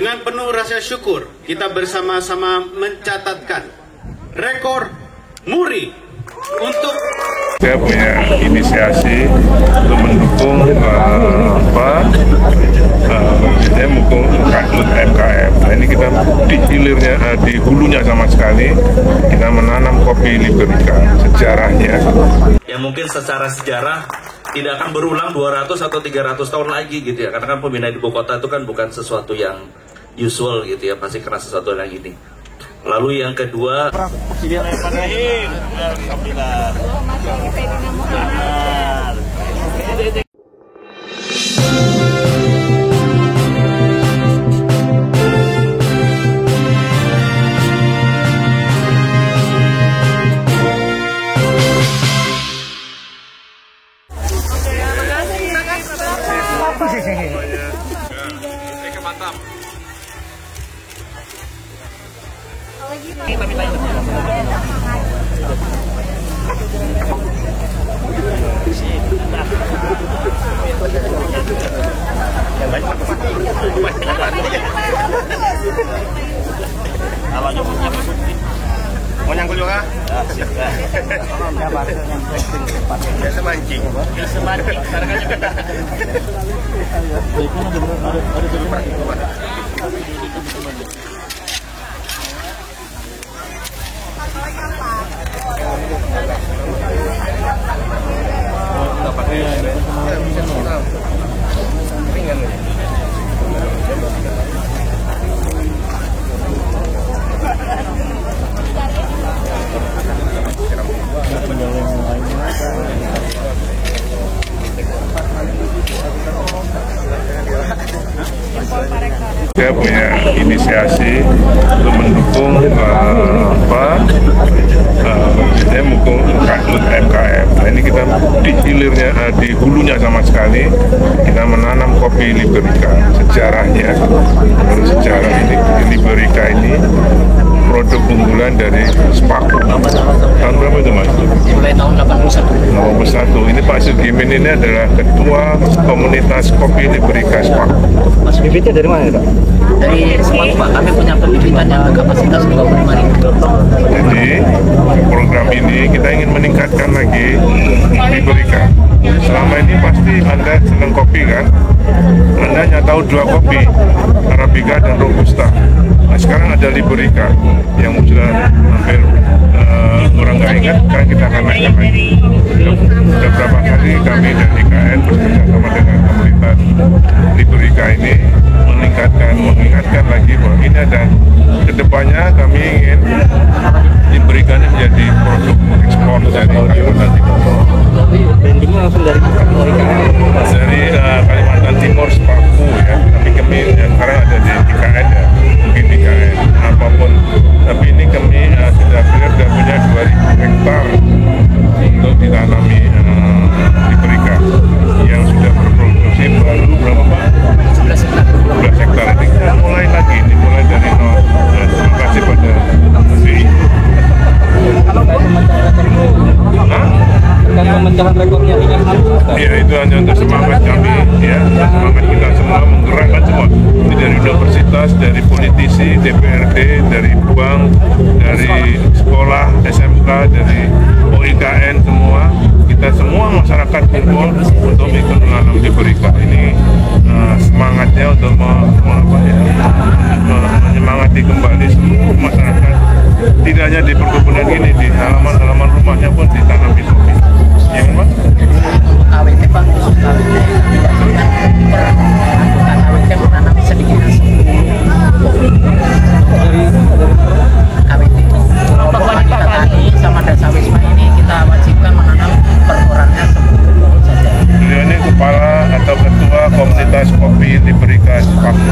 Dengan penuh rasa syukur, kita bersama-sama mencatatkan rekor muri untuk saya punya inisiasi untuk mendukung mendukung UMKM. Nah, ini kita di hilirnya, di hulunya sama sekali kita menanam kopi Liberica sejarahnya. Ya mungkin secara sejarah tidak akan berulang 200 atau 300 tahun lagi gitu ya, karena kan pemindahan ibu kota itu kan bukan sesuatu yang usual gitu ya, pasti karena sesuatu yang ini. Lalu yang kedua, mantap. Mau nyangkul juga? Biasa mancing. Biasa mancing. Saya punya inisiasi untuk mendukung UMKM. Nah, ini kita di hilirnya, di hulunya sama sekali kita menanam kopi Liberica sejarahnya. Menurut sejarah ini Liberica ini produk unggulan dari Sepaku. Tahun berapa itu, Mas? Mulai tahun 81. Ini Pak Sugimin ini adalah ketua komunitas kopi Liberica Sepaku. Mas, bibitnya dari mana, Pak? Dari Sepaku, Pak. Kami punya pembibitan yang kapasitas 25.000. Jadi program ini kita ingin meningkatkan lagi Liberica. Selama ini pasti Anda senang kopi kan? Anda hanya tahu dua kopi, Arabica dan Robusta. Nah, sekarang ada Liberica yang sudah hampir orang nggak ingat, kan kita akan naikkan lagi. Sudah berapa kali kami dan IKN bekerja sama dengan komunitas Liberica ini mengingatkan lagi bahwa ini, dan kedepannya kami ingin Liberica ini menjadi produk ekspor dari Kalimantan Timur. Brandingnya langsung dari Kalimantan Timur Sepaku ya, tapi kami sekarang ada di IKN ya, mungkin IKN apapun, tapi ini kami sudah punya 2.000 hektar untuk ditanami Liberica yang sudah berproduksi baru berapa Pak? 11 hektar. Ini kita mulai lagi, ini mulai dari nol. Terima kasih pada BI. pemecahan rekornya ini ya, itu hanya untuk semangat kami ya, semangat kita semua, menggerakkan semua. Ini dari universitas, dari politisi, DPRD, dari bank, dari sekolah, SMK, dari OIKN, semua kita semua masyarakat kumpul untuk ikut menanam Liberica. Ini semangatnya untuk menyemangati kembali seluruh masyarakat, tidak hanya di perkebunan ini, di halaman-halaman rumahnya pun ditanami kopi. Ya kan, Pak? AWT, Pak, khusus AWT tidak sudah bukan AWT menanam sedikit AWT. Pokoknya kita tadi sama Desa Wisma ini kita wajibkan menanam per orangnya 10 saja. Beliau ini kepala atau ketua komunitas kopi Liberica Sepaku.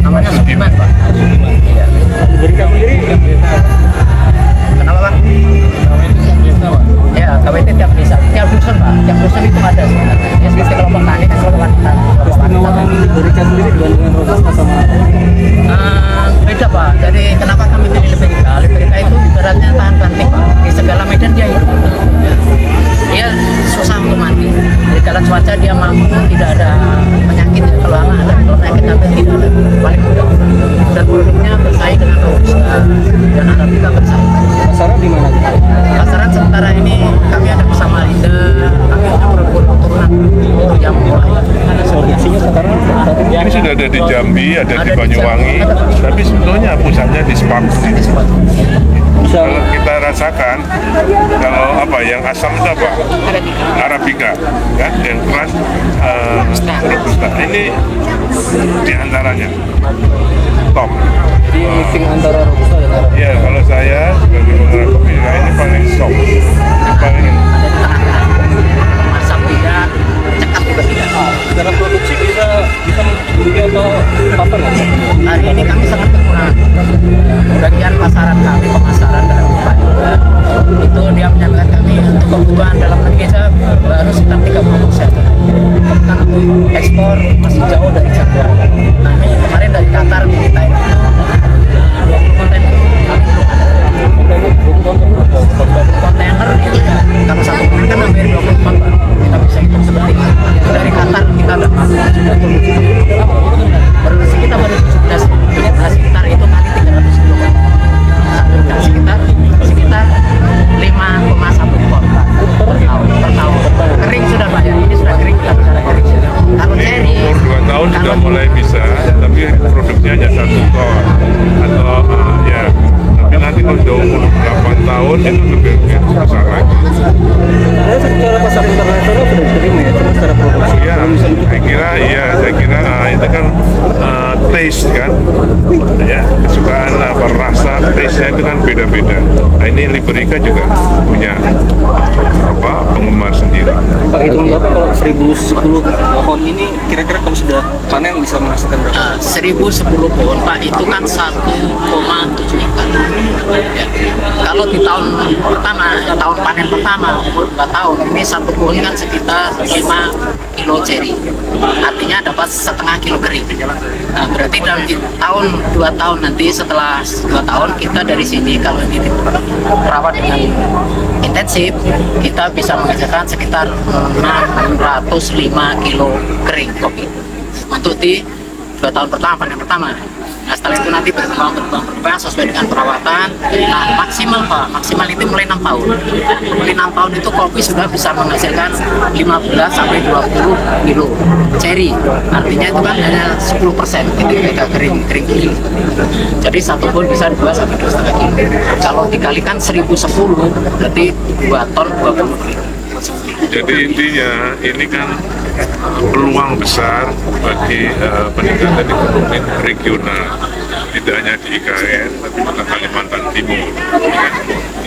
Namanya Sugiman, Pak. Iya. Liberica sendiri kenapa, Pak? Ya, KWT tiap desa, tiap dusun, Pak. Tiap dusun itu ada sebenarnya. Ya, seperti kelompok tani kan kelompok wanita. Liberica sendiri dibandingkan Robusta sama beda, Pak. Jadi kenapa kami pilih Liberica? Liberica itu ibaratnya tahan banting, Pak. Di segala medan dia hidup. Dia susah untuk mati. Di segala cuaca dia mampu, tidak ada penyakit. Kalau ada penyakit tapi tidak ada. Jambi, ada di Banyuwangi, tapi sebetulnya pusatnya di Sepaku. Kalau kita rasakan, kalau apa yang asam itu apa? Arabica, kan? Yang keras Robusta. Ini diantaranya top. Di mixing antara Robusta dan Arabica. Ya, kalau saya sebagai pengarah kopi, ini paling top, paling Asam tidak, cekat juga tidak. Secara produksi bisa mencukupi atau pasar nggak? Hari ini kami sangat kekurangan. Bagian pasaran kami, pemasaran dan upah juga itu dia menyatakan kami untuk kebutuhan dalam negeri baru sekitar 30%. Karena untuk ekspor masih jauh dari jangkauan. Kami kemarin dari Qatar kita itu 20 kontainer kontainer itu ya, kalau satu kontainer hampir 20 ton kita bisa hitung seperti itu. Dari Qatar kita udah masuk sudah produksi kita baru 17 hektar itu kali 300 kilo sekitar 5,1 ton per tahun. Kering sudah Pak ya, ini sudah kering kita bicara kering. Kalau cherry umur 2 tahun sudah mulai bisa, tapi produknya hanya 1 ton atau ya. Tapi nanti kalau sudah umur 8 tahun itu lebih besar lagi. Saya secara pasar internasional sudah diterima ya, cuma secara produksi. Ya, saya kira itu kan taste kan, ya kesukaan apa rasa taste-nya itu kan beda-beda. Nah ini Liberica juga punya apa penggemar sendiri. Pak, hitung berapa kalau 1010 pohon ini kira-kira kalau sudah panen bisa menghasilkan berapa? 1010 pohon Pak itu kan 1,7 hektar. Ya. Kalau di tahun pertama, tahun panen pertama umur 2 tahun ini satu pohon kan sekitar 5 kilo cherry, artinya dapat setengah kilo kering. Nah, berarti dalam tahun 2 tahun nanti setelah 2 tahun kita dari sini kalau ini dirawat dengan intensif kita bisa menghasilkan sekitar 605 kilo kering kopi untuk di 2 tahun pertama, panen pertama. Nah, setelah itu nanti berkembang sesuai dengan perawatan. Nah, maksimal Pak, maksimal itu mulai 6 tahun. Mulai 6 tahun itu kopi sudah bisa menghasilkan 15 sampai 20 kilo cherry. Artinya itu kan hanya 10% ketika kering. Jadi satu pohon bisa 2 sampai 2,5 kilo. Kalau dikalikan 1010 berarti 2 ton 20 kilo. Jadi intinya ini kan peluang besar bagi peningkatan ekonomi regional, tidak hanya di IKN tapi juga Kalimantan Timur.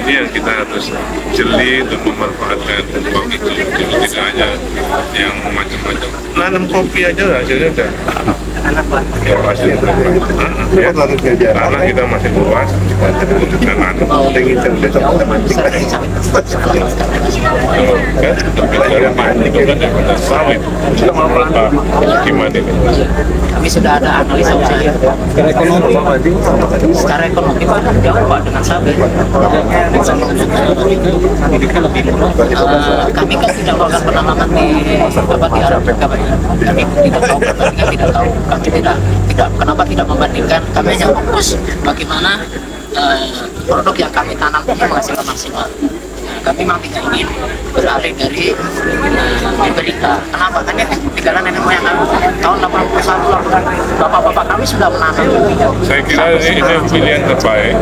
Ini yang kita harus jeli untuk memanfaatkan peluang itu. Jadi tidak hanya yang macam-macam. Nanam kopi aja hasilnya udah. Ya pasti. Ya, karena kita masih luas dan nanam. Sawit gimana ini? Kami sudah ada analisa usaha. Secara ekonomi Pak jauh Pak dengan sawit. Kami kan tidak melakukan penanaman di Arabica Pak. Kami tidak tahu perbandingan, tidak tahu. Kami tidak kenapa tidak membandingkan. Kami hanya fokus bagaimana produk yang kami tanam ini menghasilkan maksimal. Kami memang tidak ingin beralih dari Liberica. Kenapa? Karena tinggalan nenek moyang kami tahun 81, bapak-bapak kami sudah menanam. Saya kira ini pilihan terbaik.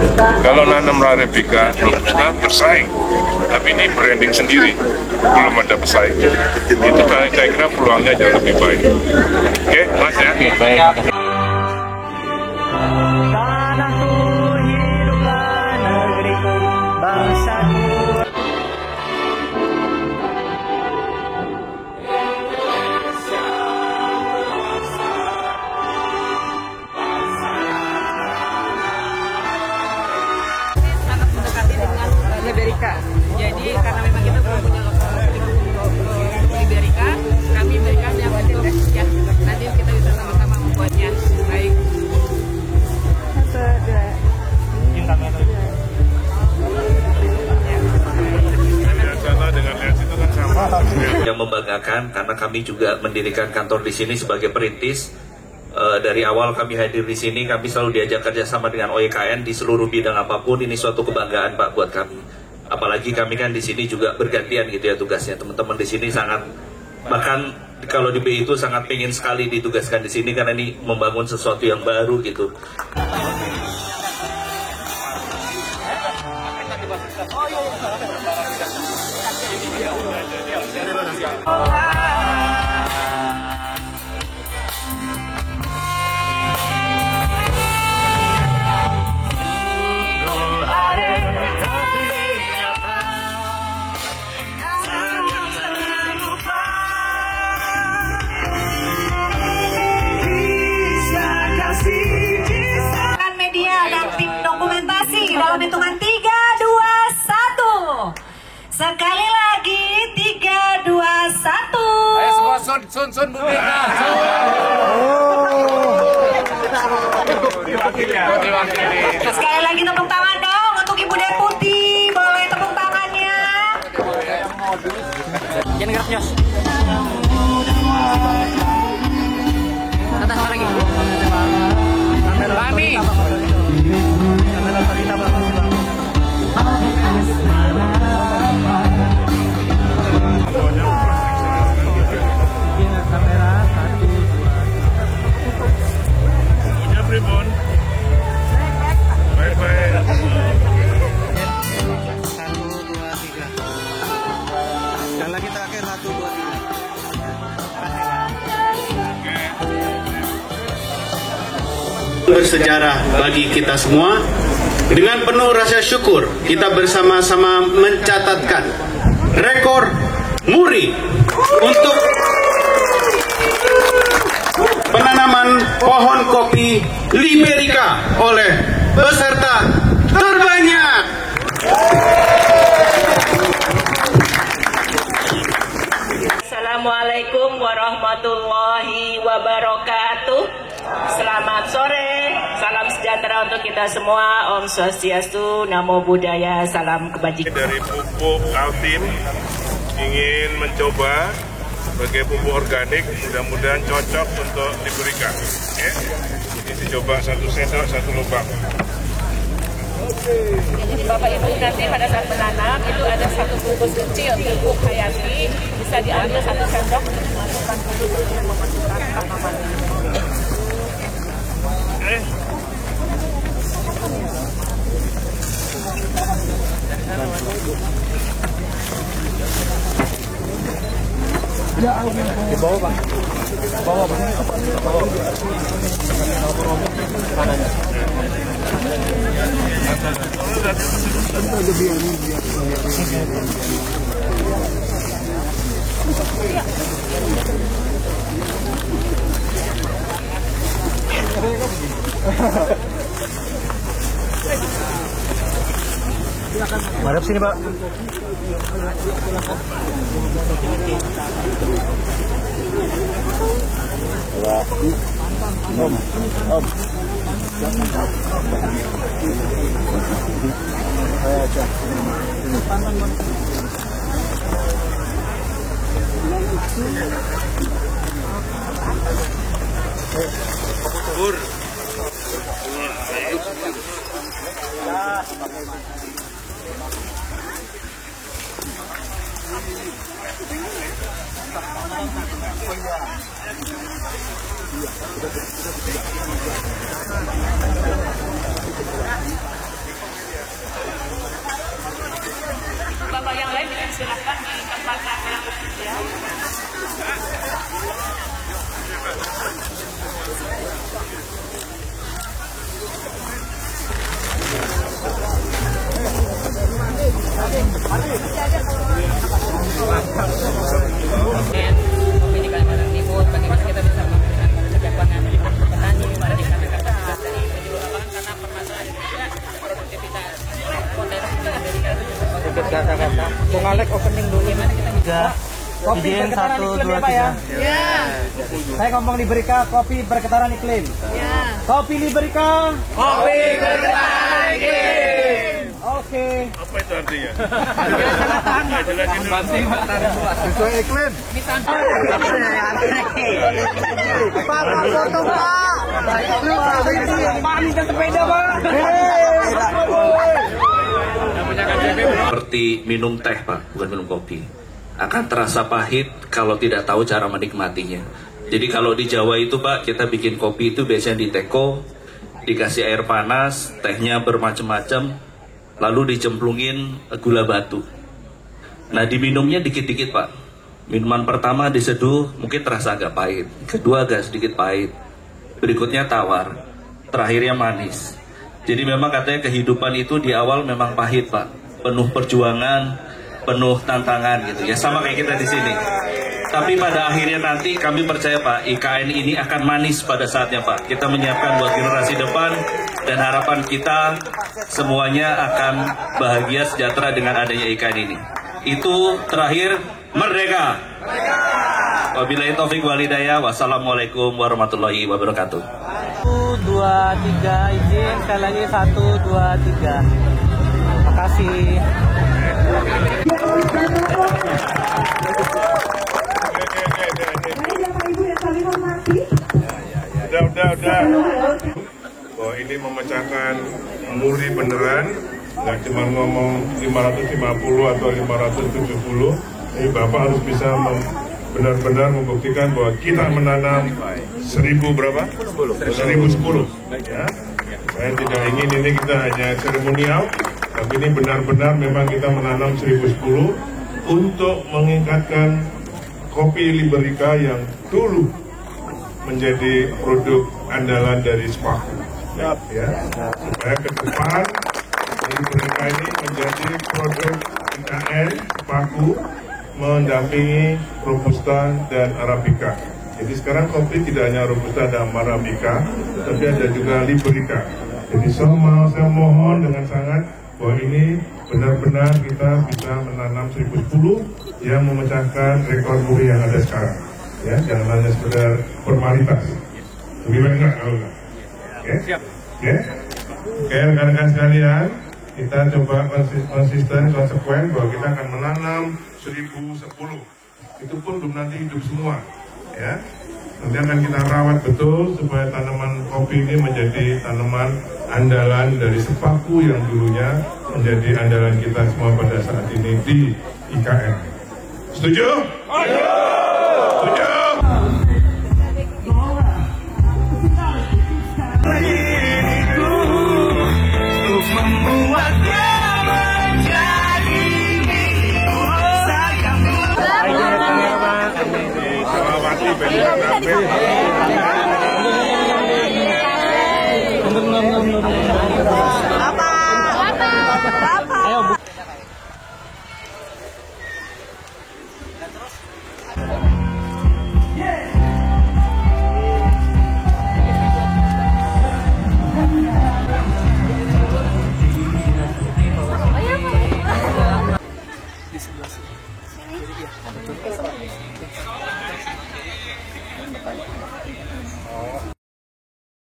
Kalau nanam Arabica, Robusta bersaing, tapi ini branding sendiri, belum ada pesaing. Itu saya kira peluangnya jauh lebih baik. Oke, Mas ya. Baik. Liberica. Jadi karena memang kita belum punya lokal Liberica, kami berikan yang ya. Nanti kita bisa sama-sama membuatnya. Baik. Yang membanggakan karena kami juga mendirikan kantor di sini sebagai perintis. Dari awal kami hadir di sini, kami selalu diajak kerjasama dengan OYKN di seluruh bidang apapun. Ini suatu kebanggaan Pak buat kami. Apalagi kami kan di sini juga bergantian gitu ya tugasnya. Teman-teman di sini sangat, bahkan kalau di BI itu sangat pengen sekali ditugaskan di sini karena ini membangun sesuatu yang baru gitu. Dalam hitungan 3, 2, 1. Sekali lagi 3, 2, 1. Ayo semua sun Bu Mega. Sekali lagi tepuk tangan dong untuk Ibu Deputi. Boleh tepuk tangannya. Jangan gerak Yos. Atas lagi. Kami. Bersejarah bagi kita semua. Dengan penuh rasa syukur kita bersama-sama mencatatkan rekor muri untuk penanaman pohon kopi Liberica oleh peserta terbanyak. Assalamualaikum warahmatullahi wabarakatuh. Selamat sore, salam sejahtera untuk kita semua. Om Swastiastu, Namo Buddhaya, salam kebajikan. Dari pupuk Altim ingin mencoba sebagai pupuk organik, mudah-mudahan cocok untuk diberikan. Ini dicoba 1 sendok 1 lubang. Jadi Bapak Ibu nanti pada saat menanam itu ada 1 bungkus kecil pupuk hayati, bisa diambil 1 sendok, masukkan ke bungkus yang memasukkan tanaman. Di bawah Pak. Bawah Pak. Bawah. Kanannya. Madep sini Pak. Bapak yang lain silakan di tempat ya. Di Kalimantan Timur, bagaimana kita bisa melakukan kejaksaan petani, bagaimana kita bisa dari penjual lapangan karena permasalahan juga produktivitas potensi dari Ikut kata-kata. Pengalek opening dulu. bagaimana kita bisa Kopi berketaran iklim ya Pak ya? ya, Saya ngomong Liberica, kopi berketaran iklim. ya. Kopi Liberica. Kopi berketaran iklim. Oke. Apa itu artinya? Sesuai iklim. Pak, foto Pak. Pak, minta sepeda Pak. Seperti minum teh Pak, bukan minum kopi. akan terasa pahit kalau tidak tahu cara menikmatinya. Jadi kalau di Jawa itu Pak, kita bikin kopi itu biasanya di teko, dikasih air panas, tehnya bermacam-macam, lalu dicemplungin gula batu. Nah diminumnya dikit-dikit Pak. Minuman pertama diseduh mungkin terasa agak pahit, kedua agak sedikit pahit, berikutnya tawar, terakhirnya manis. Jadi memang katanya kehidupan itu di awal memang pahit Pak, penuh perjuangan, penuh tantangan gitu ya, sama kayak kita di sini. Tapi pada akhirnya nanti kami percaya Pak, IKN ini akan manis pada saatnya Pak. Kita menyiapkan buat generasi depan dan harapan kita semuanya akan bahagia sejahtera dengan adanya IKN ini. Itu terakhir, merdeka. Wabillahi taufik wal hidayah. Wassalamualaikum warahmatullahi wabarakatuh. 1, 2, 3 izin, sekali lagi 1, 2, 3. Makasih. Udah. Bahwa ini memecahkan muri beneran, nggak cuma ngomong 550 atau 570. Ini Bapak harus bisa benar-benar membuktikan bahwa kita menanam 1000 berapa? 1010. Ya. Saya tidak ingin ini kita hanya seremonial, tapi ini benar-benar memang kita menanam 1010 untuk meningkatkan kopi Liberica yang dulu menjadi produk andalan dari Sepaku. Ya, supaya ke depan Liberica ini menjadi produk IKN Sepaku mendampingi Robusta dan Arabica. Jadi sekarang kopi tidak hanya Robusta dan Arabica, tapi ada juga Liberica. Jadi saya mohon dengan sangat bahwa ini benar-benar kita bisa menanam 1010 yang memecahkan rekor muri yang ada sekarang. Ya, jangan hanya sekedar formalitas. Lebih baik enggak kalau enggak? Oke? Oke? Oke, rekan-rekan sekalian, kita coba konsisten, konsekuen bahwa kita akan menanam 1010. Itu pun belum nanti hidup semua. Ya. Nanti akan kita rawat betul supaya tanaman kopi ini menjadi tanaman andalan dari Sepaku yang dulunya menjadi andalan kita semua pada saat ini di IKN. Setuju? Setuju?